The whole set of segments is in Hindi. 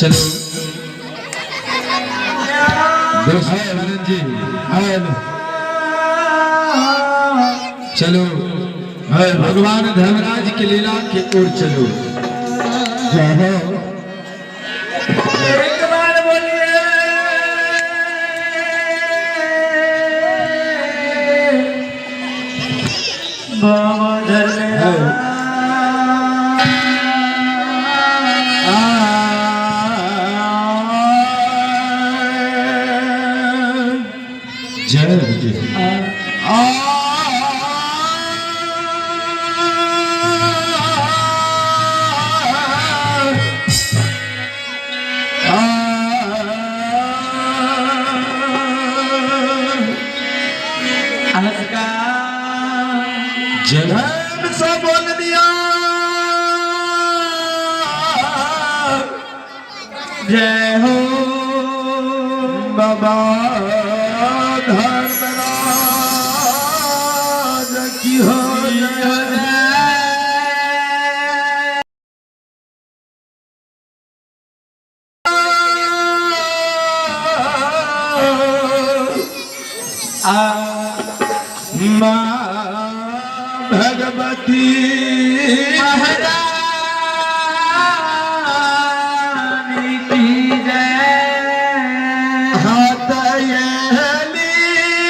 चलो आनंद जी चलो भगवान धर्मराज की लीला की ओर चलो। एक बार बोलिए बाबा धर्मराज जय विजय धर्म से बोल दिया जय हो बाबा धर्मराज की हो माँ भगवती महारानी की जय। हाथ ये लिए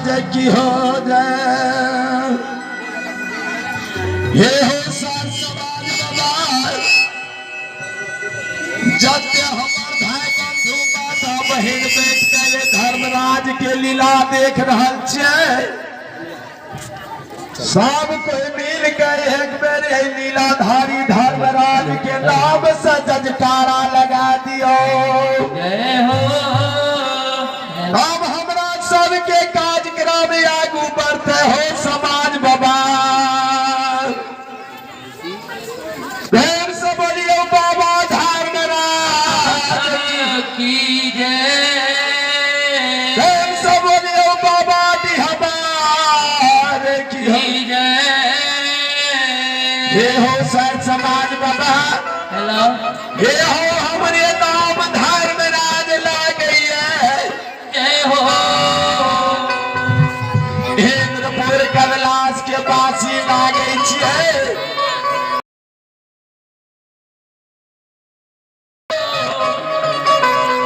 जय की हो जय। हे हो सार समाज बाबा जते हमर भाई बंधु माता बहिन बैठ के ये धर्मराज के लीला देख रहल छियै। सब कोई मिल कर एक बेर लीलाधारी धर्मराज के नाम से जजकारा लगा दियो। जय हो अब हमरा सबके कार्यक्रम आगू बढ़ते हो समाज बाबा। प्रेम से बोलियो बाबा धर्मराज की जय। प्रेम से बोलियो बाबा हमारे की हो। की जय। हे हो सर समाज बाबा हेलो हे हो हमरे नाम धर्मराज लागई है। जय हो इंद्रपुर कैलाश के बासी लागई छियै।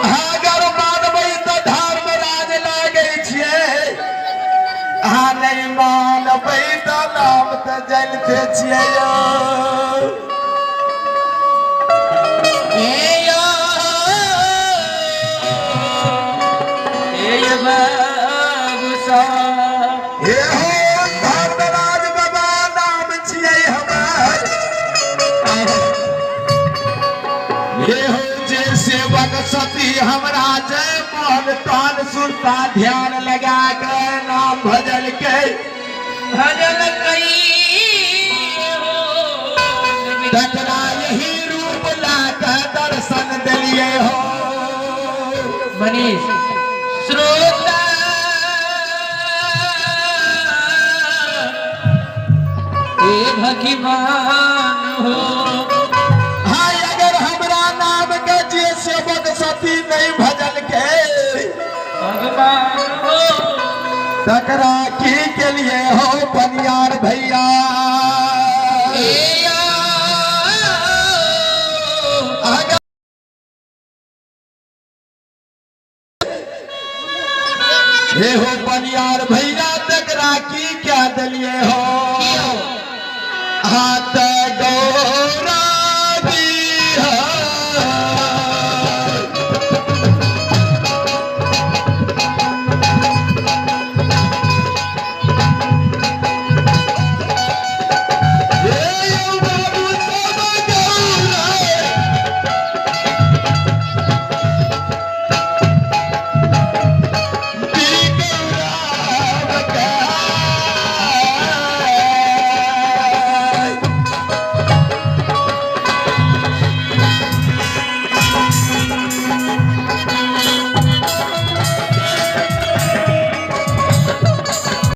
अगर मानबै तऽ धर्मराज लागई छियै। अहाँ नहीं मानबै तऽ नाम तऽ जनिते छियै यौ। बाबू साहब हे हो धर्मराज बाबा नाम छियै हमर। हे हो जे सेवक सती हमरा जय मोहन तान सुनता ध्यान लगा के नाम भजल के भजन कई हो तकरा यही रूप ला के दर्शन दिलिए हो। मनीष श्रोता हे भगवान हो। हाँ अगर हमरा नाम के जे सेवक सती नहीं भजल के भगवान हो तकरा की के लिए हो बनियार भैया। अगर हे हो बनियार भैया तकरा की क्या दिलिए हो। हाथ गौरा दिया। का